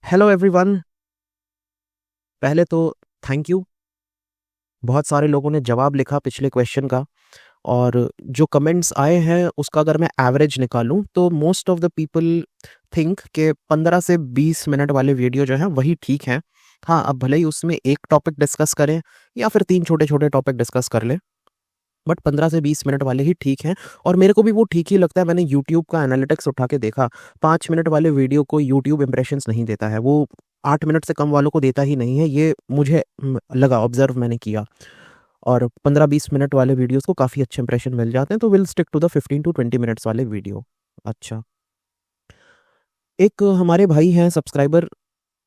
Hello everyone. पहले तो thank you. बहुत सारे लोगों ने जवाब लिखा पिछले क्वेश्चन का, और जो कमेंट्स आए हैं उसका अगर मैं एवरेज निकालूं तो most of the people think के 15 से 20 मिनट वाले वीडियो जो हैं वही ठीक हैं। हाँ, अब भले ही उसमें एक टॉपिक डिस्कस करें या फिर 3 छोटे-छोटे टॉपिक डिस्कस कर लें, बट 15 से 20 मिनट वाले ही ठीक हैं। और मेरे को भी वो ठीक ही लगता है। मैंने यूट्यूब का एनालिटिक्स उठा के देखा, 5 मिनट वाले वीडियो को यूट्यूब इंप्रेशंस नहीं देता है, वो 8 मिनट से कम वालों को देता ही नहीं है। ये मुझे लगा, ऑब्जर्व मैंने किया। और 15-20 मिनट वाले वीडियोस को काफ़ी अच्छे इंप्रेशन मिल जाते हैं, तो will stick to the 15 to 20 minutes वाले वीडियो। अच्छा, एक हमारे भाई हैं subscriber,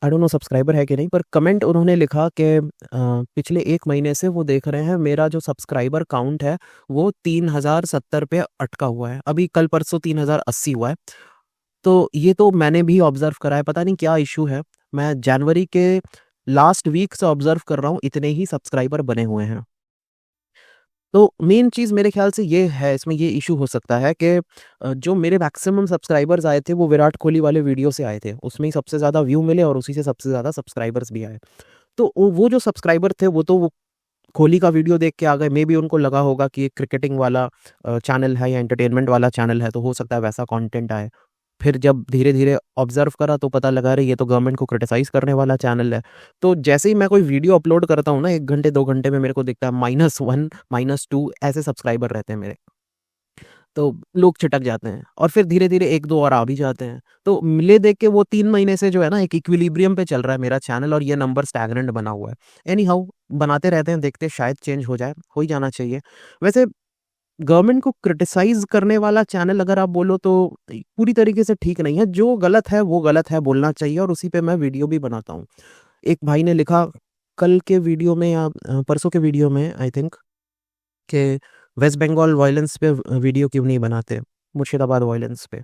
I don't know subscriber है कि नहीं, पर कमेंट उन्होंने लिखा कि पिछले 1 महीने से वो देख रहे हैं मेरा जो सब्सक्राइबर काउंट है वो 3070 पे अटका हुआ है। अभी कल परसों 3080 हुआ है। तो ये तो मैंने भी ऑब्ज़र्व करा है, पता नहीं क्या इश्यू है। मैं जनवरी के लास्ट वीक से ऑब्ज़र्व कर रहा हूँ, इतने ही सब्सक्राइबर बने हुए हैं। तो मेन चीज़ मेरे ख़्याल से ये है, इसमें ये इश्यू हो सकता है कि जो मेरे मैक्सिमम सब्सक्राइबर्स आए थे वो विराट कोहली वाले वीडियो से आए थे। उसमें ही सबसे ज़्यादा व्यू मिले और उसी से सबसे ज़्यादा सब्सक्राइबर्स भी आए। तो वो जो सब्सक्राइबर थे वो तो वो कोहली का वीडियो देख के आ गए। मेबी उनको लगा होगा कि ये क्रिकेटिंग वाला चैनल है या एंटरटेनमेंट वाला चैनल है, तो हो सकता है वैसा कंटेंट आए। फिर जब धीरे-धीरे ऑब्ज़र्व करा तो पता लगा, अरे ये तो गवर्नमेंट को क्रिटिसाइज़ करने वाला चैनल है। तो जैसे ही मैं कोई वीडियो अपलोड करता हूँ ना, 1 घंटे 2 घंटे में मेरे को दिखता है -1 -2 ऐसे सब्सक्राइबर रहते हैं मेरे। तो लोग छिटक जाते हैं और फिर धीरे-धीरे 1-2 और आ भी जाते हैं। तो मिले देख के वो 3 महीने से जो है ना, एक इक्विलिब्रियम पे चल रहा है मेरा चैनल, और ये नंबर स्टैग्नेंट बना हुआ है। एनी हाउ, बनाते रहते हैं, देखते हैं शायद चेंज हो जाए, हो ही जाना चाहिए। वैसे गवर्नमेंट को क्रिटिसाइज़ करने वाला चैनल अगर आप बोलो तो पूरी तरीके से ठीक नहीं है। जो गलत है वो गलत है बोलना चाहिए, और उसी पे मैं वीडियो भी बनाता हूँ। एक भाई ने लिखा कल के वीडियो में या परसों के वीडियो में आई थिंक, कि वेस्ट बंगाल वॉयलेंस पे वीडियो क्यों नहीं बनाते, मुर्शिदाबाद वॉयलेंस पे।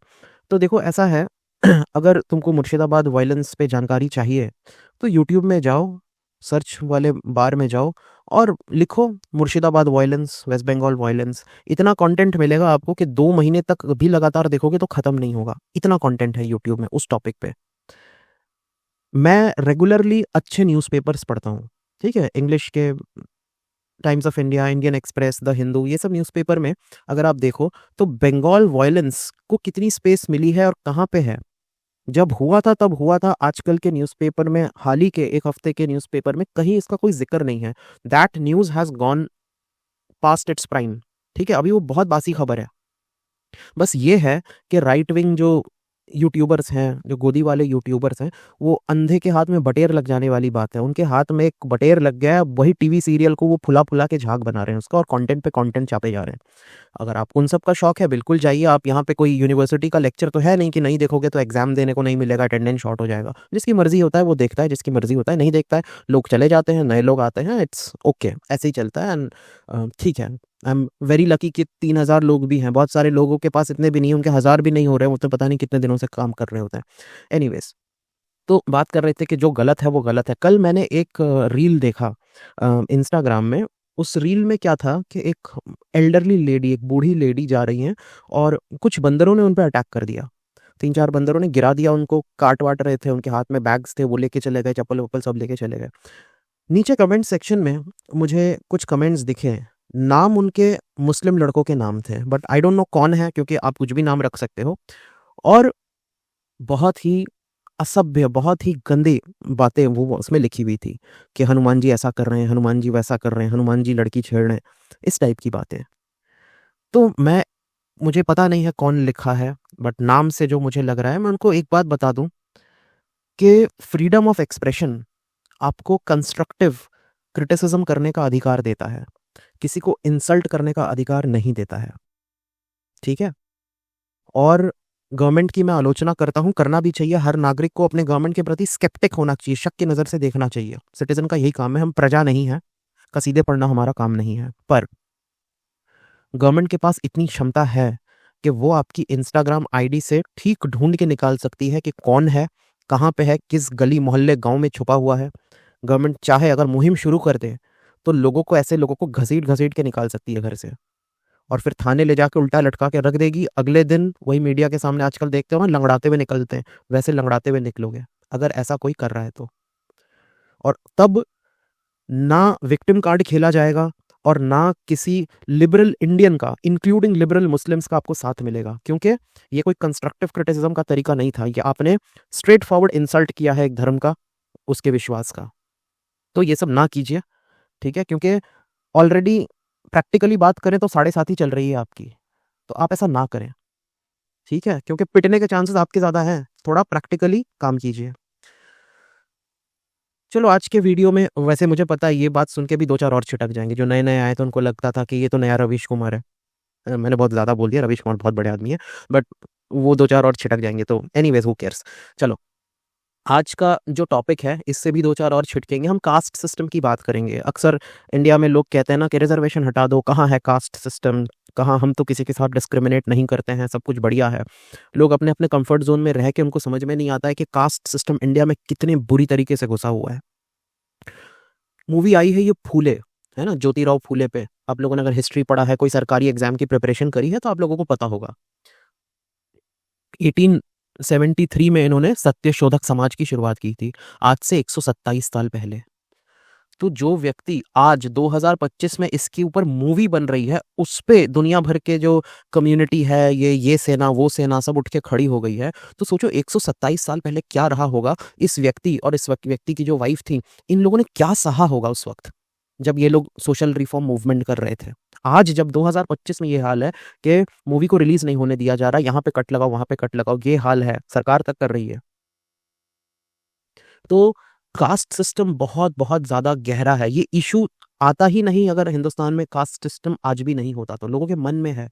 तो देखो ऐसा है, अगर तुमको मुर्शिदाबाद वॉयलेंस पे जानकारी चाहिए तो यूट्यूब में जाओ, सर्च वाले बार में जाओ और लिखो Murshidabad violence, west Bengal violence. इतना कंटेंट मिलेगा आपको कि 2 महीने तक भी लगातार देखोगे तो खत्म नहीं होगा। इतना कंटेंट है यूट्यूब में उस टॉपिक पे। मैं रेगुलरली अच्छे न्यूज़पेपर्स पढ़ता हूँ, ठीक है? इंग्लिश के times of India, Indian express, the Hindu, ये सब न्यूज़पेपर में अगर आप देखो तो बंगाल वॉयलेंस को कितनी स्पेस मिली है और कहाँ पे है। जब हुआ था तब हुआ था, आजकल के न्यूज़पेपर में, हाल ही के 1 हफ्ते के न्यूज़पेपर में कहीं इसका कोई ज़िक्र नहीं है। That news has gone past its prime, ठीक है? अभी वो बहुत बासी खबर है। बस ये है कि राइट विंग जो यूट्यूबर्स हैं, जो गोदी वाले यूट्यूबर्स हैं, वो अंधे के हाथ में बटेर लग जाने वाली बात है। उनके हाथ में एक बटेर लग गया है, वही टीवी सीरियल को वो फुला-फुला के झाग बना रहे हैं उसका, और कंटेंट पे कंटेंट चापे जा रहे हैं। अगर आपको उन सब का शौक है, बिल्कुल जाइए। आप यहाँ पे कोई यूनिवर्सिटी का लेक्चर तो है नहीं कि नहीं देखोगे तो एग्ज़ाम देने को नहीं मिलेगा, अटेंडेंस शॉर्ट हो जाएगा। जिसकी मर्ज़ी होता है वो देखता है, जिसकी मर्ज़ी होता है नहीं देखता है। लोग चले जाते हैं, नए लोग आते हैं, इट्स ओके, ऐसे ही चलता है। एंड ठीक है, आई एम वेरी लकी कि 3000 लोग भी हैं। बहुत सारे लोगों के पास इतने भी नहीं हैं, उनके 1000 भी नहीं हो रहे हैं, वो तो पता नहीं कितने दिनों से काम कर रहे होते हैं। एनीवेज़, तो बात कर रहे थे कि जो गलत है वो गलत है। कल मैंने एक रील देखा इंस्टाग्राम में। उस रील में क्या था कि एक एल्डरली लेडी, एक बूढ़ी लेडी जा रही हैं और कुछ बंदरों ने उन पे अटैक कर दिया। 3-4 बंदरों ने गिरा दिया उनको, काट-वाट रहे थे, उनके हाथ में बैग्स थे, वो लेके चले गए, चप्पल-वप्पल सब लेके चले गए। नीचे कमेंट सेक्शन में मुझे कुछ कमेंट्स दिखे, नाम उनके मुस्लिम लड़कों के नाम थे, बट आई डोंट नो कौन है, क्योंकि आप कुछ भी नाम रख सकते हो। और बहुत ही असभ्य, बहुत ही गंदी बातें वो उसमें लिखी हुई थी कि हनुमान जी ऐसा कर रहे हैं, हनुमान जी वैसा कर रहे हैं, हनुमान जी लड़की छेड़ रहे हैं, इस टाइप की बातें। तो मुझे पता नहीं है कौन लिखा है, बट नाम से जो मुझे लग रहा है, मैं उनको एक बात बता दूँ कि फ्रीडम ऑफ एक्सप्रेशन आपको कंस्ट्रक्टिव क्रिटिसिज्म करने का अधिकार देता है, किसी को इंसल्ट करने का अधिकार नहीं देता है, ठीक है? और गवर्नमेंट की मैं आलोचना करता हूँ, करना भी चाहिए। हर नागरिक को अपने गवर्नमेंट के प्रति स्केप्टिक होना चाहिए, शक की नज़र से देखना चाहिए। सिटीज़न का यही काम है, हम प्रजा नहीं हैं, कसीदे पढ़ना हमारा काम नहीं है। पर गवर्नमेंट के पास इतनी क्षमता है कि वो आपकी इंस्टाग्राम आईडी से ठीक ढूँढ के निकाल सकती है कि कौन है, कहाँ पे है, किस गली मोहल्ले गाँव में छुपा हुआ है। गवर्नमेंट चाहे अगर मुहिम शुरू कर दे, तो लोगों को, ऐसे लोगों को घसीट-घसीट के निकाल सकती है घर से, और फिर थाने ले जाके उल्टा लटका के रख देगी। अगले दिन वही मीडिया के सामने आजकल देखते हो ना, लंगड़ाते हुए निकलते हैं, वैसे लंगड़ाते हुए निकलोगे। अगर ऐसा कोई कर रहा है तो। और तब ना विक्टिम कार्ड खेला जाएगा और ना किसी लिबरल इंडियन का, इंक्लूडिंग लिबरल मुस्लिम्स का, आपको साथ मिलेगा, क्योंकि ये कोई कंस्ट्रक्टिव क्रिटिसिज्म का तरीका नहीं था। ये आपने स्ट्रेट फॉरवर्ड इंसल्ट किया है एक धर्म का, उसके विश्वास का। तो ये सब ना कीजिए, ठीक है, क्योंकि ऑलरेडी प्रैक्टिकली बात करें तो 7.5 ही चल रही है आपकी, तो आप ऐसा ना करें, ठीक है, क्योंकि पिटने के चांसेस आपके ज़्यादा हैं। थोड़ा प्रैक्टिकली काम कीजिए। चलो आज के वीडियो में, वैसे मुझे पता है ये बात सुन के भी 2-4 और छिटक जाएंगे जो नए नए आए, तो उनको लगता था कि ये तो नया रवीश कुमार है। मैंने बहुत ज़्यादा बोल दिया, रवीश कुमार बहुत बड़े आदमी है, बट वो 2-4 और छिटक जाएंगे, तो एनीवेज हू केयर्स। चलो आज का जो टॉपिक है इससे भी 2-4 और छिटकेंगे। हम कास्ट सिस्टम की बात करेंगे। अक्सर इंडिया में लोग कहते हैं ना कि रिजर्वेशन हटा दो, कहाँ है कास्ट सिस्टम, कहाँ, हम तो किसी के साथ डिस्क्रिमिनेट नहीं करते हैं, सब कुछ बढ़िया है। लोग अपने अपने कंफर्ट जोन में रह के उनको समझ में नहीं आता है कि कास्ट सिस्टम इंडिया में कितने बुरी तरीके से घुसा हुआ है। मूवी आई है ये फूले, है ना, ज्योतिराव फूले पे। आप लोगों ने अगर हिस्ट्री पढ़ा है, कोई सरकारी एग्जाम की प्रिपरेशन करी है, तो आप लोगों को पता होगा 1873 में इन्होंने सत्यशोधक समाज की शुरुआत की थी, आज से 127 साल पहले। तो जो व्यक्ति आज 2025 में इसके ऊपर मूवी बन रही है, उस पे दुनिया भर के जो कम्युनिटी है, ये सेना वो सेना सब उठ के खड़ी हो गई है। तो सोचो 127 साल पहले क्या रहा होगा इस व्यक्ति और इस व्यक्ति की जो वाइफ थी, इन लोगों ने क्या सहा होगा उस वक्त जब ये लोग सोशल रिफॉर्म मूवमेंट कर रहे थे। आज जब 2025 में ये हाल है कि मूवी को रिलीज नहीं होने दिया जा रहा, यहाँ पे कट लगाओ, वहां पे कट लगाओ, ये हाल है, सरकार तक कर रही है। तो कास्ट सिस्टम बहुत बहुत ज्यादा गहरा है। ये इशू आता ही नहीं अगर हिंदुस्तान में कास्ट सिस्टम आज भी नहीं होता, तो लोगों के मन में है।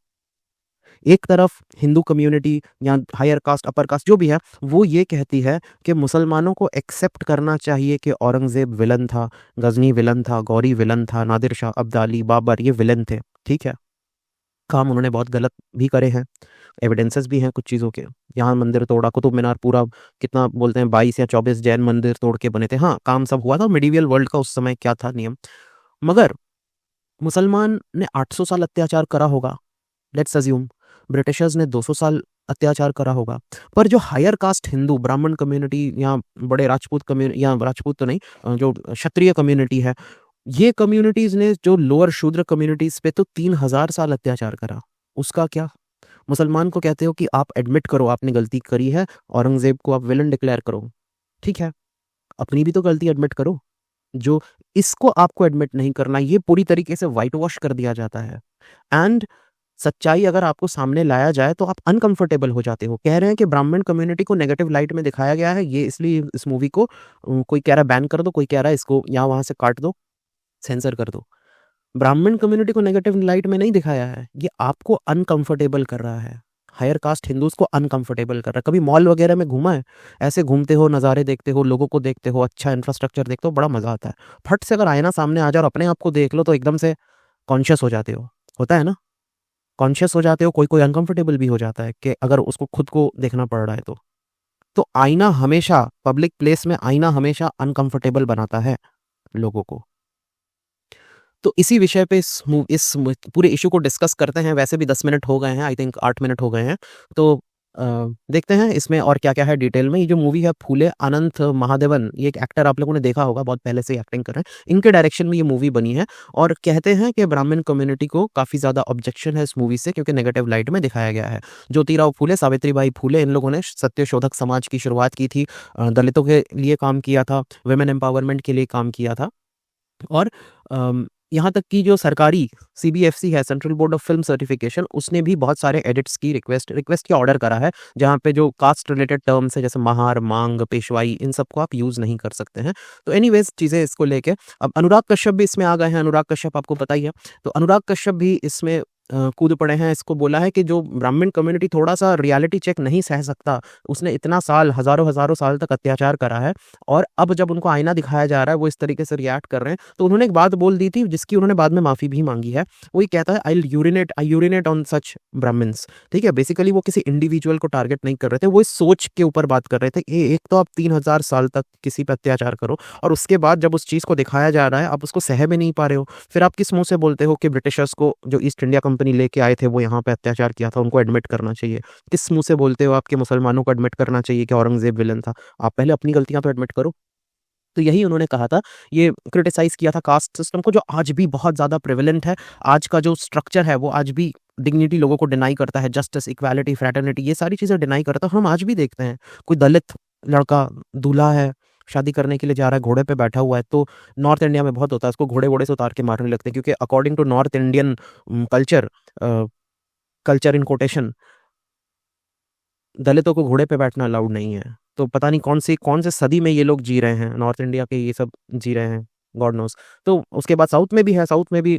एक तरफ हिंदू कम्युनिटी या हायर कास्ट अपर कास्ट जो भी है, वो ये कहती है कि मुसलमानों को एक्सेप्ट करना चाहिए कि औरंगजेब विलन था, गजनी विलन था, गौरी विलन था, नादिर शाह, अब्दाली, बाबर ये विलन थे, ठीक है। काम उन्होंने बहुत गलत भी करे हैं, एविडेंसेस भी हैं कुछ चीज़ों के। यहाँ मंदिर तोड़ा, कुतुब मीनार पूरा कितना बोलते हैं 22 या 24 जैन मंदिर तोड़ के बने थे। हाँ, काम सब हुआ था, मिडीवियल वर्ल्ड का उस समय क्या था नियम। मगर मुसलमान ने 800 साल अत्याचार करा होगा, लेट्स अज्यूम। ब्रिटिशर्स ने 200 साल अत्याचार करा होगा। पर जो हायर कास्ट हिंदू ब्राह्मण कम्युनिटी या बड़े राजपूत कम्युनिटी, या राजपूत तो नहीं, जो क्षत्रिय कम्युनिटी है, ये कम्युनिटीज ने जो लोअर शूद्र कम्युनिटीज पे तो 3000 साल अत्याचार करा। उसका क्या? मुसलमान को कहते हो कि आप एडमिट करो आपने गलती करी है, औरंगजेब को आप विलन डिक्लेयर करो, ठीक है, अपनी भी तो गलती एडमिट करो। जो इसको आपको एडमिट नहीं करना, ये पूरी तरीके से वाइट वॉश कर दिया जाता है। एंड सच्चाई अगर आपको सामने लाया जाए तो आप अनकंफर्टेबल हो जाते हो। कह रहे हैं कि ब्राह्मण कम्युनिटी को नेगेटिव लाइट में दिखाया गया है, ये इसलिए इस मूवी को कोई कह रहा है बैन कर दो, कोई कह रहा है इसको यहाँ वहां से काट दो, सेंसर कर दो। ब्राह्मण कम्युनिटी को नेगेटिव लाइट में नहीं दिखाया है, ये आपको अनकंफर्टेबल कर रहा है। हायर कास्ट हिंदूज को अनकंफर्टेबल कर रहा है। कभी मॉल वगैरह में घूमा है? ऐसे घूमते हो, नज़ारे देखते हो, लोगों को देखते हो, अच्छा इंफ्रास्ट्रक्चर देखते हो, बड़ा मजा आता है। फट से अगर आईना सामने आ जाए और अपने आप को देख लो तो एकदम से कॉन्शियस हो जाते हो, होता है ना, कॉन्शियस हो जाते हो। कोई कोई अनकंफर्टेबल भी हो जाता है कि अगर उसको खुद को देखना पड़ रहा है तो आईना हमेशा, पब्लिक प्लेस में आईना हमेशा अनकंफर्टेबल बनाता है लोगों को। तो इसी विषय पे पूरे इशू को डिस्कस करते हैं। वैसे भी 10 मिनट हो गए हैं, आई थिंक 8 मिनट हो गए हैं। तो देखते हैं इसमें और क्या क्या है डिटेल में। ये जो मूवी है फूले, अनंत महादेवन, ये एक एक्टर आप लोगों ने देखा होगा, बहुत पहले से ही एक्टिंग कर रहे हैं। इनके डायरेक्शन में ये मूवी बनी है और कहते हैं कि ब्राह्मण कम्युनिटी को काफ़ी ज़्यादा ऑब्जेक्शन है इस मूवी से, क्योंकि नेगेटिव लाइट में दिखाया गया है। ज्योतिराव फूले, सावित्रीबाई फूले, इन लोगों ने सत्यशोधक समाज की शुरुआत की थी, दलितों के लिए काम किया था, वुमेन एम्पावरमेंट के लिए काम किया था। और यहाँ तक कि जो सरकारी सीबीएफसी है, central board of film certification, उसने भी बहुत सारे एडिट्स की रिक्वेस्ट की ऑर्डर करा है, जहाँ पे जो कास्ट रिलेटेड टर्म्स है जैसे महार, मांग, पेशवाई, इन सबको आप यूज़ नहीं कर सकते हैं। तो एनीवेज चीज़ें इसको लेके अब अनुराग कश्यप भी इसमें आ गए हैं। अनुराग कश्यप आपको पता ही है। तो अनुराग कश्यप भी इसमें कूद पड़े हैं। इसको बोला है कि जो ब्राह्मण कम्युनिटी थोड़ा सा रियलिटी चेक नहीं सह सकता, उसने इतना साल, हज़ारों हज़ारों साल तक अत्याचार करा है, और अब जब उनको आईना दिखाया जा रहा है वो इस तरीके से रिएक्ट कर रहे हैं। तो उन्होंने एक बात बोल दी थी जिसकी उन्होंने बाद में माफ़ी भी मांगी है। वो ये कहता है, आई यूरिनेट ऑन सच ब्राह्मण्स। ठीक है, बेसिकली वो किसी इंडिविजुअल को टारगेट नहीं कर रहे थे, वो इस सोच के ऊपर बात कर रहे थे। एक तो आप 3000 साल तक किसी पर अत्याचार करो, और उसके बाद जब उस चीज़ को दिखाया जा रहा है आप उसको सह भी नहीं पा रहे हो, फिर आप किस मुंह से बोलते हो कि ब्रिटिशर्स को, जो ईस्ट इंडिया कंपनी लेके आए थे वो यहाँ पे अत्याचार किया था, उनको एडमिट करना चाहिए। किस मुँह से बोलते हो आप कि मुसलमानों को एडमिट करना चाहिए कि औरंगज़ेब विलन था? आप पहले अपनी गलतियाँ तो एडमिट करो। तो यही उन्होंने कहा था, ये क्रिटिसाइज़ किया था कास्ट सिस्टम को जो आज भी बहुत ज़्यादा प्रेवेलेंट है। आज का जो स्ट्रक्चर है वो आज भी डिग्निटी लोगों को डिनाई करता है, जस्टिस, इक्वालिटी, फ्रैटर्निटी ये सारी चीज़ें डिनाई करता है। हम आज भी देखते हैं, कोई दलित लड़का दूल्हा है, शादी करने के लिए जा रहा है, घोड़े पे बैठा हुआ है, तो नॉर्थ इंडिया में बहुत होता है, उसको घोड़े-वोड़े से उतार के मारने लगते हैं क्योंकि according to north Indian culture culture in quotation दलितों को घोड़े पे बैठना अलाउड नहीं है। तो पता नहीं कौन से सदी में ये लोग जी रहे हैं, नॉर्थ इंडिया के ये सब जी रहे हैं, गॉड नोज़। तो उसके बाद साउथ में भी है, साउथ में भी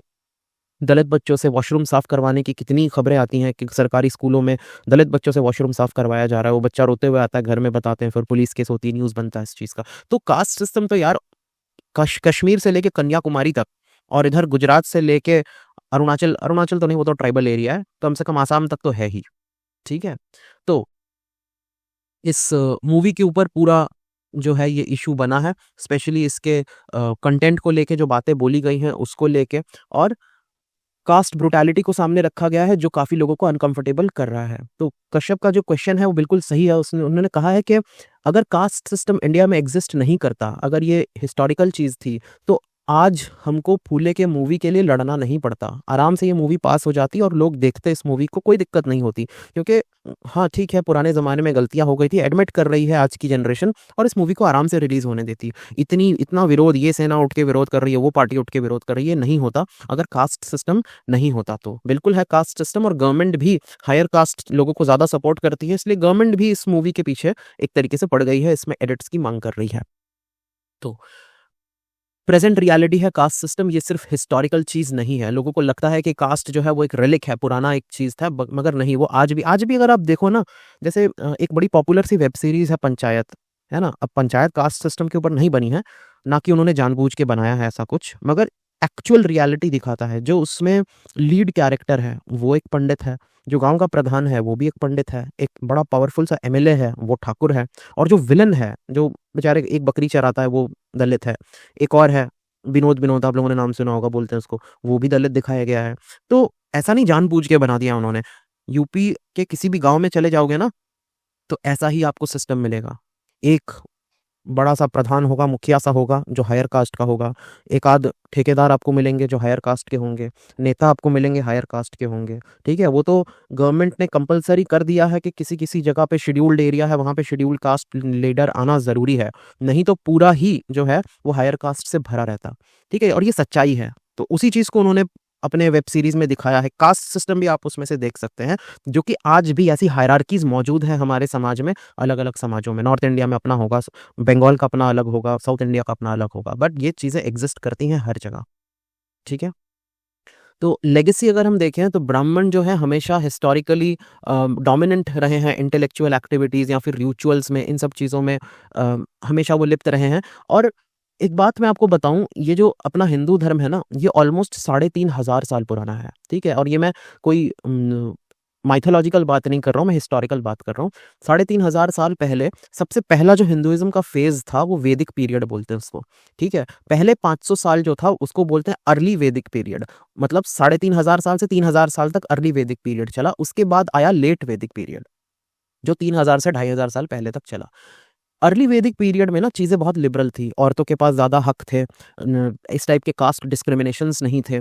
दलित बच्चों से वॉशरूम साफ़ करवाने की कितनी खबरें आती हैं कि सरकारी स्कूलों में दलित बच्चों से वॉशरूम साफ़ करवाया जा रहा है। वो बच्चा रोते हुए आता है, घर में बताते हैं, फिर पुलिस केस होती है, न्यूज़ बनता है इस चीज़ का। तो कास्ट सिस्टम तो यार कश्मीर से लेके कन्याकुमारी तक और इधर गुजरात से लेके अरुणाचल तो नहीं, वो तो ट्राइबल एरिया है, कम से कम आसाम तक तो है ही, ठीक है? तो इस मूवी के ऊपर पूरा जो है ये इश्यू बना है, स्पेशली इसके कंटेंट को लेके जो बातें बोली गई हैं उसको लेके और कास्ट ब्रूटैलिटी को सामने रखा गया है जो काफ़ी लोगों को अनकंफर्टेबल कर रहा है। तो कश्यप का जो क्वेश्चन है वो बिल्कुल सही है, उन्होंने कहा है कि अगर कास्ट सिस्टम इंडिया में एग्ज़िस्ट नहीं करता, अगर ये हिस्टोरिकल चीज़ थी, तो आज हमको फूले के मूवी के लिए लड़ना नहीं पड़ता। आराम से ये मूवी पास हो जाती और लोग देखते इस मूवी को, कोई दिक्कत नहीं होती। क्योंकि हाँ, ठीक है, पुराने ज़माने में गलतियाँ हो गई थी, एडमिट कर रही है आज की जनरेशन और इस मूवी को आराम से रिलीज़ होने देती। इतना विरोध, ये सेना उठ के विरोध कर रही है, वो पार्टी उठ के विरोध कर रही है, नहीं होता अगर कास्ट सिस्टम नहीं होता तो। बिल्कुल है कास्ट सिस्टम और गवर्नमेंट भी हायर कास्ट लोगों को ज़्यादा सपोर्ट करती है, इसलिए गवर्नमेंट भी इस मूवी के पीछे एक तरीके से पड़ गई है, इसमें एडिट्स की माँग कर रही है। तो प्रेजेंट रियलिटी है कास्ट सिस्टम, ये सिर्फ हिस्टोरिकल चीज़ नहीं है। लोगों को लगता है कि कास्ट जो है वो एक रिलिक है, पुराना एक चीज़ था, मगर नहीं, वो आज भी अगर आप देखो ना, जैसे एक बड़ी पॉपुलर सी वेब सीरीज़ है पंचायत, है ना? अब पंचायत कास्ट सिस्टम के ऊपर नहीं बनी है, ना कि उन्होंने जानबूझ के बनाया है ऐसा कुछ, मगर एक्चुअल रियलिटी दिखाता है। जो उसमें लीड कैरेक्टर है वो एक पंडित है, जो गाँव का प्रधान है वो भी एक पंडित है, एक बड़ा पावरफुल सा एमएलए है वो ठाकुर है और जो विलेन है, जो बेचारे एक बकरी चराता है वो दलित है। एक और है विनोद आप लोगों ने नाम सुना होगा, बोलते हैं उसको, वो भी दलित दिखाया गया है। तो ऐसा नहीं जानबूझ के बना दिया उन्होंने। यूपी के किसी भी गाँव में चले जाओगे ना, तो ऐसा ही आपको सिस्टम मिलेगा। एक बड़ा-सा प्रधान होगा, मुखिया-सा होगा जो हायर कास्ट का होगा। एक आध ठेकेदार आपको मिलेंगे जो हायर कास्ट के होंगे। नेता आपको मिलेंगे हायर कास्ट के होंगे, ठीक है? वो तो गवर्नमेंट ने कंपल्सरी कर दिया है कि किसी-किसी जगह पे शेड्यूल्ड एरिया है, वहाँ पे शेड्यूल्ड कास्ट लीडर आना ज़रूरी है। नहीं तो पूरा ही जो है वो हायर कास्ट से भरा रहता, ठीक है? और ये सच्चाई है। तो उसी चीज़ को उन्होंने अपने वेब सीरीज़ में दिखाया है। कास्ट सिस्टम भी आप उसमें से देख सकते हैं, जो कि आज भी ऐसी हायरार्कीज़ मौजूद हैं हमारे समाज में, अलग-अलग समाजों में। नॉर्थ इंडिया में अपना होगा, बंगाल का अपना अलग होगा, साउथ इंडिया का अपना अलग होगा, बट ये चीज़ें एग्ज़िस्ट करती हैं हर जगह, ठीक है? तो लेगेसी अगर हम देखें तो ब्राह्मण जो है हमेशा हिस्टोरिकली डोमिनेंट रहे हैं इंटेलेक्चुअल एक्टिविटीज़ या फिर रिचुअल्स में, इन सब चीज़ों में हमेशा वो लिप्त रहे हैं। और एक बात मैं आपको बताऊँ, ये जो अपना हिंदू धर्म है ना, ये ऑलमोस्ट 3,500 साल पुराना है, ठीक है? और ये मैं कोई माइथोलॉजिकल बात नहीं कर रहा हूँ, मैं हिस्टोरिकल बात कर रहा हूँ। 3,500 साल पहले सबसे पहला जो हिंदुइज़्म का फ़ेज़ था वो वैदिक पीरियड बोलते हैं उसको, ठीक है? पहले 500 साल जो था उसको बोलते हैं अर्ली वैदिक पीरियड, मतलब 3,500 साल से 3,000 साल तक अर्ली वैदिक पीरियड चला। उसके बाद आया लेट वैदिक पीरियड, जो 3,000 से 2,500 साल पहले तक चला। अर्ली वैदिक पीरियड में ना चीज़ें बहुत लिबरल थी, औरतों के पास ज़्यादा हक थे, इस टाइप के कास्ट डिस्क्रिमिनेशंस नहीं थे।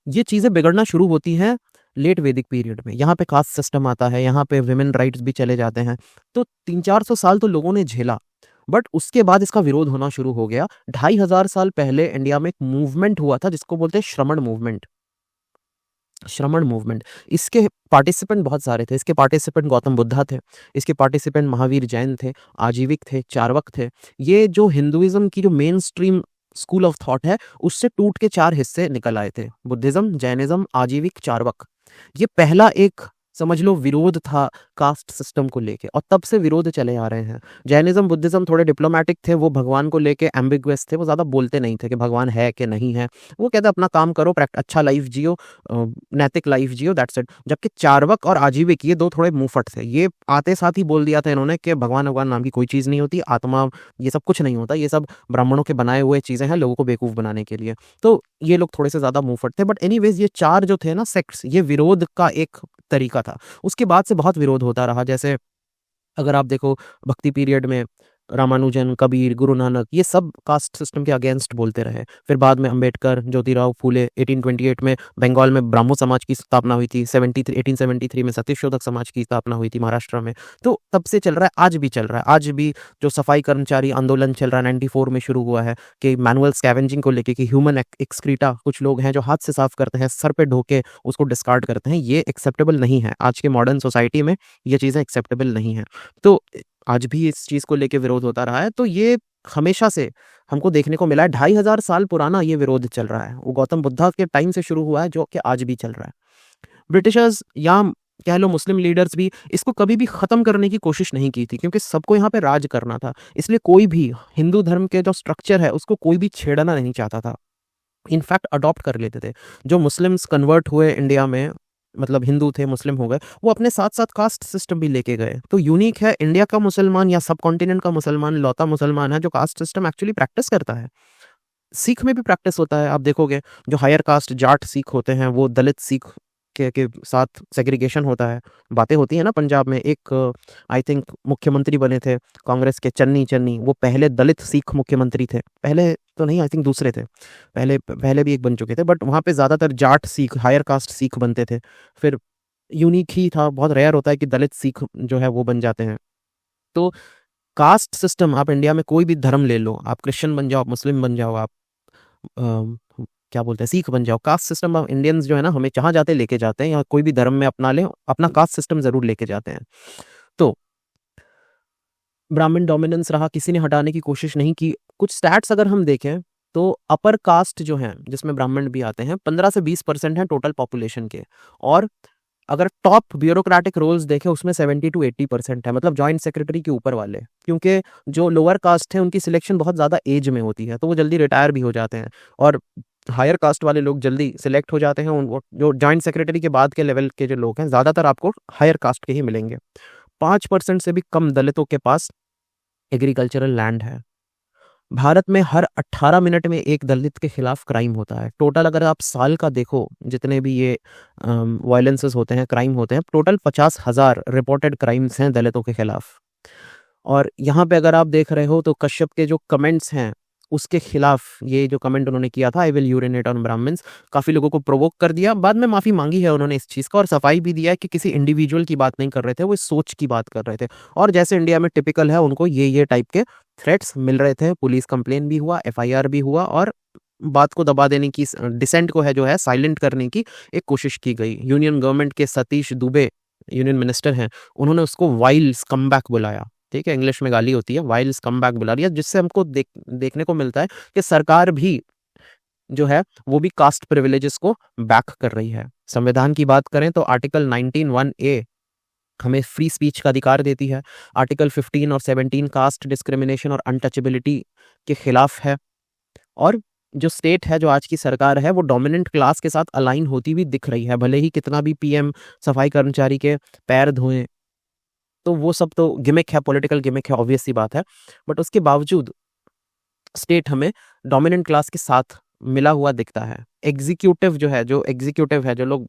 ये चीज़ें बिगड़ना शुरू होती हैं लेट वैदिक पीरियड में। यहाँ पे कास्ट सिस्टम आता है, यहाँ पे वुमेन राइट्स भी चले जाते हैं। तो 300-400 साल तो लोगों ने झेला, बट उसके बाद इसका विरोध होना शुरू हो गया। 2,500 साल पहले इंडिया में एक मूवमेंट हुआ था जिसको बोलते हैं श्रमण मूवमेंट। श्रमण मूवमेंट, इसके पार्टिसिपेंट बहुत सारे थे। इसके पार्टिसिपेंट गौतम बुद्धा थे, इसके पार्टिसिपेंट महावीर जैन थे, आजीविक थे, चार्वाक थे। ये जो हिंदुइज्म की जो main stream school of thought है, उससे टूट के 4 हिस्से निकल आए थे, बुद्धिज्म, जैनिज्म, आजीविक, चार्वाक। ये पहला एक समझ लो विरोध था कास्ट सिस्टम को लेके, और तब से विरोध चले आ रहे हैं। जैनिज्म बुद्धिज्म थोड़े डिप्लोमेटिक थे, वो भगवान को लेके एम्बिगुअस थे, वो ज़्यादा बोलते नहीं थे कि भगवान है कि नहीं है। वो कहते अपना काम करो, अच्छा लाइफ जियो, नैतिक लाइफ जियो, दैट्स इट। जबकि चार्वक और आजीविक ये दो थोड़े मुंहफट थे, ये आते साथ ही बोल दिया था इन्होंने कि भगवान नाम की कोई चीज़ नहीं होती, आत्मा ये सब कुछ नहीं होता, ये सब ब्राह्मणों के बनाए हुए चीज़ें हैं लोगों को बेवकूफ़ बनाने के लिए। तो ये लोग थोड़े से ज़्यादा मुंहफट थे। बट एनीवेज, ये चार जो थे ना सेक्ट्स, ये विरोध का एक तरीका था। उसके बाद से बहुत विरोध होता रहा। जैसे अगर आप देखो भक्ति पीरियड में रामानुजन, कबीर, गुरु नानक, ये सब कास्ट सिस्टम के अगेंस्ट बोलते रहे। फिर बाद में अंबेडकर, ज्योतिराव फूले, 1828 में बंगाल में ब्राह्मो समाज की स्थापना हुई थी, 1873 में सत्यशोधक समाज की स्थापना हुई थी महाराष्ट्र में। तो तब से चल रहा है, आज भी चल रहा है। आज भी जो सफाई कर्मचारी आंदोलन चल रहा है, 94 में शुरू हुआ है, कि मैनुअल स्कैवेंजिंग को लेके, कि ह्यूमन एक्सक्रीटा, कुछ लोग हैं जो हाथ से साफ करते हैं, सर पे ढोके उसको डिस्कार्ड करते हैं, ये एक्सेप्टेबल नहीं है। आज के मॉडर्न सोसाइटी में ये चीज़ें एक्सेप्टेबल नहीं है। तो आज भी इस चीज़ को लेके विरोध होता रहा है। तो ये हमेशा से हमको देखने को मिला है। 2500 साल पुराना ये विरोध चल रहा है। वो गौतम बुद्धा के टाइम से शुरू हुआ है, जो कि आज भी चल रहा है। ब्रिटिशर्स या कह लो मुस्लिम लीडर्स भी इसको कभी भी ख़त्म करने की कोशिश नहीं की थी, क्योंकि सबको यहाँ पे राज करना था। इसलिए कोई भी हिंदू धर्म के जो स्ट्रक्चर है उसको कोई भी छेड़ना नहीं चाहता था। इनफैक्ट अडॉप्ट कर लेते थे। जो मुस्लिम्स कन्वर्ट हुए इंडिया में, मतलब हिंदू थे मुस्लिम हो गए, वो अपने साथ साथ कास्ट सिस्टम भी लेके गए। तो यूनिक है, इंडिया का मुसलमान या सब कॉन्टिनेंट का मुसलमान लौता मुसलमान है जो कास्ट सिस्टम एक्चुअली प्रैक्टिस करता है। सिख में भी प्रैक्टिस होता है। आप देखोगे जो हायर कास्ट जाट सिख होते हैं, वो दलित सिख के साथ सेग्रीगेशन होता है। बातें होती है ना, पंजाब में एक आई थिंक मुख्यमंत्री बने थे कांग्रेस के, चन्नी, वो पहले दलित सिख मुख्यमंत्री थे। पहले तो नहीं, आई थिंक दूसरे थे। पहले पहले भी एक बन चुके थे, बट वहाँ पे ज़्यादातर जाट सिख, हायर कास्ट सिख बनते थे। फिर यूनिक ही था, बहुत रेयर होता है कि दलित सिख जो है वो बन जाते हैं। तो कास्ट सिस्टम, आप इंडिया में कोई भी धर्म ले लो, आप क्रिश्चियन बन जाओ, मुस्लिम बन जाओ, आप क्या बोलते हैं, सिख बन जाओ, कास्ट सिस्टम ऑफ इंडियंस जो है ना, हमें जहाँ जाते लेके जाते हैं, या कोई भी धर्म में अपना ले, अपना कास्ट सिस्टम जरूर लेके जाते हैं। तो ब्राह्मण डोमिनेंस रहा, किसी ने हटाने की कोशिश नहीं की। कुछ स्टैट्स अगर हम देखें तो अपर कास्ट जो है, जिसमें ब्राह्मण भी आते हैं, 15 से 20% है टोटल पॉपुलेशन के। और अगर टॉप ब्यूरोक्रेटिक रोल्स देखें उसमें 70 to 80% है, मतलब जॉइंट सेक्रेटरी के ऊपर वाले। क्योंकि जो लोअर कास्ट है उनकी सिलेक्शन बहुत ज़्यादा एज में होती है, तो वो जल्दी रिटायर भी हो जाते हैं। और हायर कास्ट वाले लोग जल्दी सिलेक्ट हो जाते हैं। उन जो जॉइंट सेक्रेटरी के बाद के लेवल के जो लोग हैं, ज़्यादातर आपको हायर कास्ट के ही मिलेंगे। 5% से भी कम दलितों के पास एग्रीकल्चरल लैंड है। भारत में हर 18 मिनट में एक दलित के खिलाफ क्राइम होता है। टोटल अगर आप साल का देखो, जितने भी ये वायलेंसेस होते हैं, क्राइम होते हैं, टोटल 50,000 रिपोर्टेड क्राइम्स हैं दलितों के खिलाफ। और यहाँ पे अगर आप देख रहे हो तो कश्यप के जो कमेंट्स हैं उसके खिलाफ, ये जो कमेंट उन्होंने किया था, I will urinate on Brahmins, काफ़ी लोगों को प्रोवोक कर दिया। बाद में माफ़ी मांगी है उन्होंने इस चीज़ का, और सफाई भी दिया है कि किसी इंडिविजुअल की बात नहीं कर रहे थे, वो इस सोच की बात कर रहे थे। और जैसे इंडिया में टिपिकल है, उनको ये टाइप के थ्रेट्स मिल रहे थे। पुलिस कंप्लेन भी हुआ, एफआईआर भी हुआ, और बात को दबा देने की, डिसेंट को है जो है साइलेंट करने की एक कोशिश की गई। यूनियन गवर्नमेंट के सतीश दुबे यूनियन मिनिस्टर हैं, उन्होंने उसको वाइल स्कमबैक बुलाया। ठीक है, इंग्लिश में गाली होती है, वाइल स्कमबैक बुला रही है, जिससे हमको देखने को मिलता है कि सरकार भी जो है वो भी कास्ट प्रिविलेजेस को बैक कर रही है। संविधान की बात करें तो आर्टिकल 19(1)(a) हमें फ्री स्पीच का अधिकार देती है। आर्टिकल 15 और 17 कास्ट डिस्क्रिमिनेशन और अनटचेबिलिटी के खिलाफ है। और जो स्टेट है, जो आज की सरकार है, वो डोमिनेंट क्लास के साथ अलाइन होती हुई दिख रही है। भले ही कितना भी पीएम सफाई कर्मचारी के पैर धोएं, तो वो सब तो गिमिक है, पॉलिटिकल गिमिक है, ऑब्वियस सी बात है। बट उसके बावजूद स्टेट हमें डोमिनेंट क्लास के साथ मिला हुआ दिखता है। एग्जीक्यूटिव जो है, जो लोग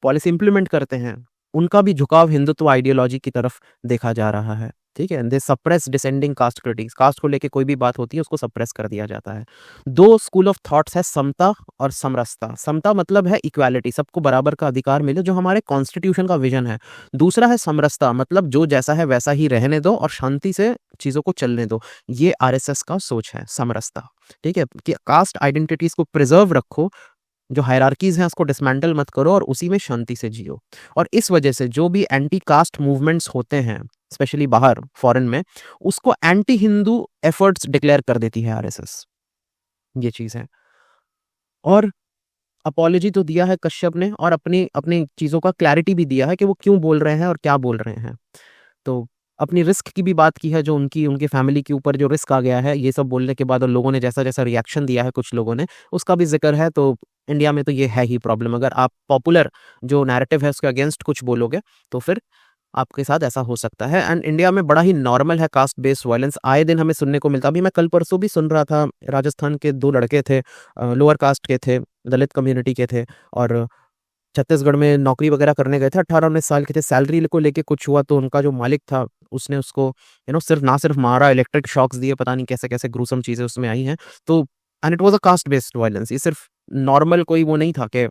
पॉलिसी इंप्लीमेंट करते हैं, उनका भी झुकाव हिंदुत्व आइडियोलॉजी की तरफ देखा जा रहा है। ठीक है, they suppress descending caste critics. Caste को लेके कोई भी बात होती है उसको सप्रेस कर दिया जाता है। दो स्कूल ऑफ थॉट्स है, समता और समरसता। समता मतलब है इक्वालिटी, सबको बराबर का अधिकार मिले, जो हमारे कॉन्स्टिट्यूशन का विजन है। दूसरा है समरसता, मतलब जो जैसा है वैसा ही रहने दो और शांति से चीज़ों को चलने दो। ये आरएसएस का सोच है, समरसता। ठीक है, कि कास्ट आइडेंटिटीज को प्रिजर्व रखो, जो हायरार्कीज हैं उसको डिसमेंटल मत करो, और उसी में शांति से जियो। और इस वजह से जो भी एंटी कास्ट मूवमेंट्स होते हैं, स्पेशली बाहर फॉरेन में, उसको एंटी हिंदू एफर्ट्स डिक्लेयर कर देती है आरएसएस। ये चीज़ है। और अपॉलॉजी तो दिया है कश्यप ने, और अपनी अपनी चीज़ों का क्लैरिटी भी दिया है कि वो क्यों बोल रहे हैं और क्या बोल रहे हैं। तो अपनी रिस्क की भी बात की है, जो उनकी उनकी फैमिली के ऊपर जो रिस्क आ गया है ये सब बोलने के बाद, और लोगों ने जैसा-जैसा रिएक्शन दिया है कुछ लोगों ने, उसका भी ज़िक्र है। तो इंडिया में तो ये है ही प्रॉब्लम, अगर आप पॉपुलर जो नैरेटिव है उसके अगेंस्ट कुछ बोलोगे, तो फिर आपके साथ ऐसा हो सकता है। एंड इंडिया में बड़ा ही नॉर्मल है कास्ट बेस्ड वायलेंस, आए दिन हमें सुनने को मिलता। अभी मैं कल परसों भी सुन रहा था, राजस्थान के 2 लड़के थे, लोअर कास्ट के थे, दलित कम्युनिटी के थे, और छत्तीसगढ़ में नौकरी वगैरह करने गए थे, 18-19 साल के थे। सैलरी को लेके कुछ हुआ तो उनका जो मालिक था, उसने उसको सिर्फ ना सिर्फ मारा, इलेक्ट्रिक शॉक्स दिए, पता नहीं कैसे-कैसे ग्रूसम चीज़ें उसमें आई हैं। तो and it was a caste based violence, ये सिर्फ नॉर्मल कोई वो नहीं था कि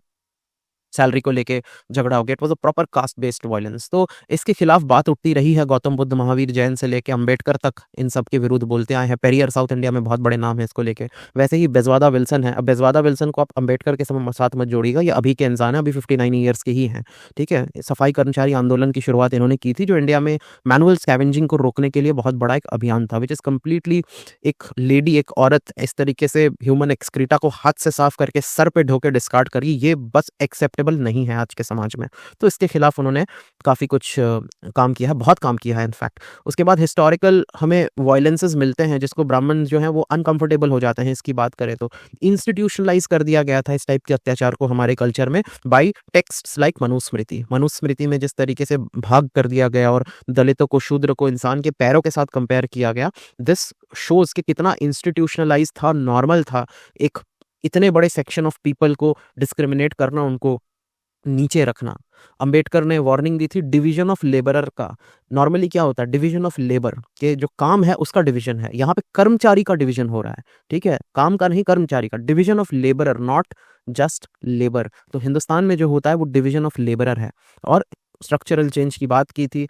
सैलरी को लेके झगड़ा हो गया, it was a proper caste based violence. तो इसके खिलाफ बात उठती रही है, गौतम बुद्ध, महावीर जैन से लेके अंबेडकर तक इन सब के विरुद्ध बोलते आए हैं। पेरियर साउथ इंडिया में बहुत बड़े नाम है इसको लेके। वैसे ही बेज़वादा विल्सन है। अब बेज़वादा विल्सन को आप अंबेडकर के साथ मत जोड़िएगा, ये अभी के इंसान हैं, अभी 59 ईयर्स के ही हैं, ठीक है? सफाई कर्मचारी आंदोलन की शुरुआत इन्होंने की थी, जो इंडिया में मैनुअल स्कैवेंजिंग को रोकने के लिए बहुत बड़ा एक अभियान था, व्हिच इज़ कंप्लीटली एक लेडी, एक औरत इस तरीके से ह्यूमन एक्सक्रीटा को हाथ से साफ करके सर पे ढो के डिस्कार्ड करी, ये बस एक्सेप्टेबल नहीं है आज के समाज में। तो इसके खिलाफ उन्होंने काफ़ी कुछ काम किया है, बहुत काम किया है इनफैक्ट। उसके बाद हिस्टोरिकल हमें वायलेंसेस मिलते हैं, जिसको ब्राह्मण जो हैं वो अनकंफर्टेबल हो जाते हैं, इसकी बात करें तो। इंस्टीट्यूशनलाइज़ कर दिया गया था इस टाइप के अत्याचार को हमारे कल्चर में by texts like Manusmriti. Manusmriti में जिस तरीके से भाग कर दिया गया और दलितों को, शूद्र को इंसान के पैरों के साथ कंपेयर किया गया, दिस शोज़ कि कितना इंस्टीट्यूशनलाइज़ था, नॉर्मल था एक इतने बड़े सेक्शन ऑफ पीपल को डिस्क्रिमिनेट करना, उनको नीचे रखना। अंबेडकर ने वार्निंग दी थी डिवीजन ऑफ लेबरर का। नॉर्मली क्या होता है, डिवीजन ऑफ लेबर के जो काम है उसका डिवीजन है, यहाँ पे कर्मचारी का डिवीजन हो रहा है, ठीक है? काम का नहीं, कर्मचारी का। Division of labourer, not just labour. तो हिंदुस्तान में जो होता है वो डिवीजन ऑफ लेबरर है। और स्ट्रक्चरल चेंज की बात की थी,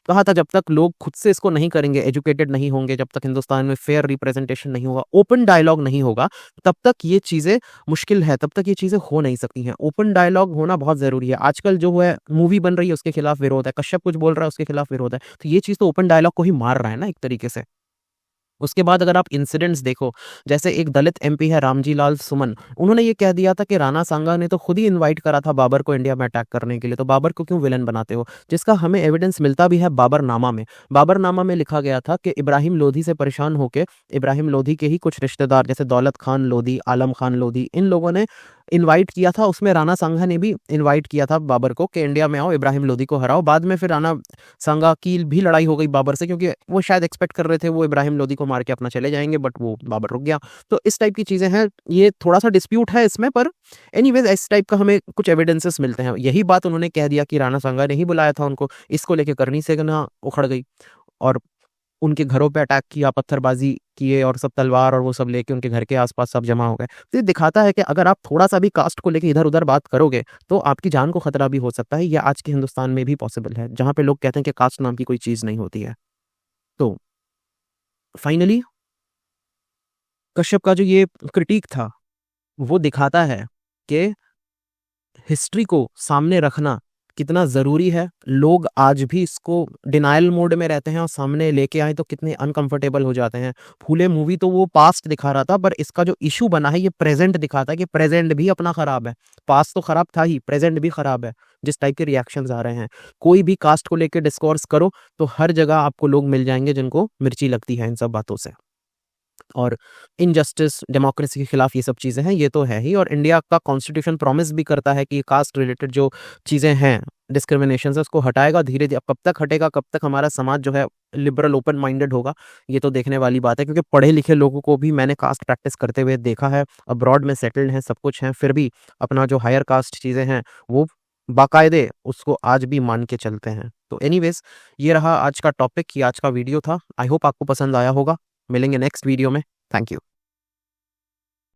कहा था जब तक लोग खुद से इसको नहीं करेंगे, एजुकेटेड नहीं होंगे, जब तक हिंदुस्तान में फेयर रिप्रेजेंटेशन नहीं होगा, ओपन डायलॉग नहीं होगा, तब तक ये चीज़ें मुश्किल है, तब तक ये चीज़ें हो नहीं सकती हैं। ओपन डायलॉग होना बहुत ज़रूरी है। आजकल जो है मूवी बन रही है उसके खिलाफ विरोध है, कश्यप कुछ बोल रहा है उसके खिलाफ विरोध है। तो ये चीज़ तो ओपन डायलॉग को ही मार रहा है ना एक तरीके से। उसके बाद अगर आप इंसिडेंट्स देखो, जैसे एक दलित एमपी है रामजी लाल सुमन, उन्होंने ये कह दिया था कि राणा सांगा ने तो खुद ही इनवाइट करा था बाबर को इंडिया में अटैक करने के लिए, तो बाबर को क्यों विलन बनाते हो? जिसका हमें एविडेंस मिलता भी है बाबरनामा में। बाबरनामा में लिखा गया था कि इब्राहिम लोधी से परेशान होके, इब्राहिम लोधी के ही कुछ रिश्तेदार जैसे दौलत खान लोधी, आलम खान लोधी, इन लोगों ने इनवाइट किया था। उसमें राणा सांगा ने भी इनवाइट किया था बाबर को कि इंडिया में आओ, इब्राहिम लोधी को हराओ। बाद में फिर राणा सांगा की भी लड़ाई हो गई बाबर से, क्योंकि वो शायद एक्सपेक्ट कर रहे थे वो इब्राहिम लोधी को मार के अपना चले जाएंगे, बट वो बाबर रुक गया। तो इस टाइप की चीज़ें हैं, ये थोड़ा सा डिस्प्यूट है इसमें, पर एनीवेज इस टाइप का हमें कुछ एविडेंसेस मिलते हैं। यही बात उन्होंने कह दिया कि राणा सांगा ने ही बुलाया था उनको, इसको लेके करनी सेना उखड़ गई और उनके घरों पे अटैक किया, पत्थरबाजी किए, और सब तलवार और वो सब लेके उनके घर के आसपास सब जमा हो गए। तो ये दिखाता है कि अगर आप थोड़ा-सा भी कास्ट को लेके इधर-उधर बात करोगे, तो आपकी जान को खतरा भी हो सकता है। ये आज के हिंदुस्तान में भी पॉसिबल है, जहाँ पे लोग कहते हैं कि कास्ट नाम की कोई चीज़ नहीं होती है। तो फाइनली कश्यप का जो ये क्रिटिक था, वो दिखाता है कि हिस्ट्री को सामने रखना कितना ज़रूरी है। लोग आज भी इसको डिनायल मोड में रहते हैं, और सामने लेके आए तो कितने अनकंफर्टेबल हो जाते हैं। फूले मूवी तो वो पास्ट दिखा रहा था, पर इसका जो इशू बना है ये प्रेजेंट दिखाता है कि प्रेजेंट भी अपना खराब है। पास्ट तो खराब था ही, प्रेजेंट भी खराब है। जिस टाइप के रिएक्शंस आ रहे हैं, कोई भी कास्ट को लेके डिस्कोर्स करो तो हर जगह आपको लोग मिल जाएंगे जिनको मिर्ची लगती है इन सब बातों से। और इनजस्टिस, डेमोक्रेसी के खिलाफ ये सब चीज़ें हैं, ये तो है ही। और इंडिया का कॉन्स्टिट्यूशन प्रॉमिस भी करता है कि कास्ट रिलेटेड जो चीज़ें हैं, डिस्क्रिमिनेशन है, उसको हटाएगा धीरे-धीरे। अब कब तक हटेगा, कब तक हमारा समाज जो है लिबरल, ओपन माइंडेड होगा, ये तो देखने वाली बात है। क्योंकि पढ़े लिखे लोगों को भी मैंने कास्ट प्रैक्टिस करते हुए देखा है, अब्रॉड में सेटल्ड हैं, सब कुछ हैं, फिर भी अपना जो हायर कास्ट चीज़ें हैं वो बाकायदे उसको आज भी मान के चलते हैं। तो एनीवेज़, ये रहा आज का टॉपिक, ये आज का वीडियो था। आई होप आपको पसंद आया होगा। मिलेंगे नेक्स्ट वीडियो में। Thank you.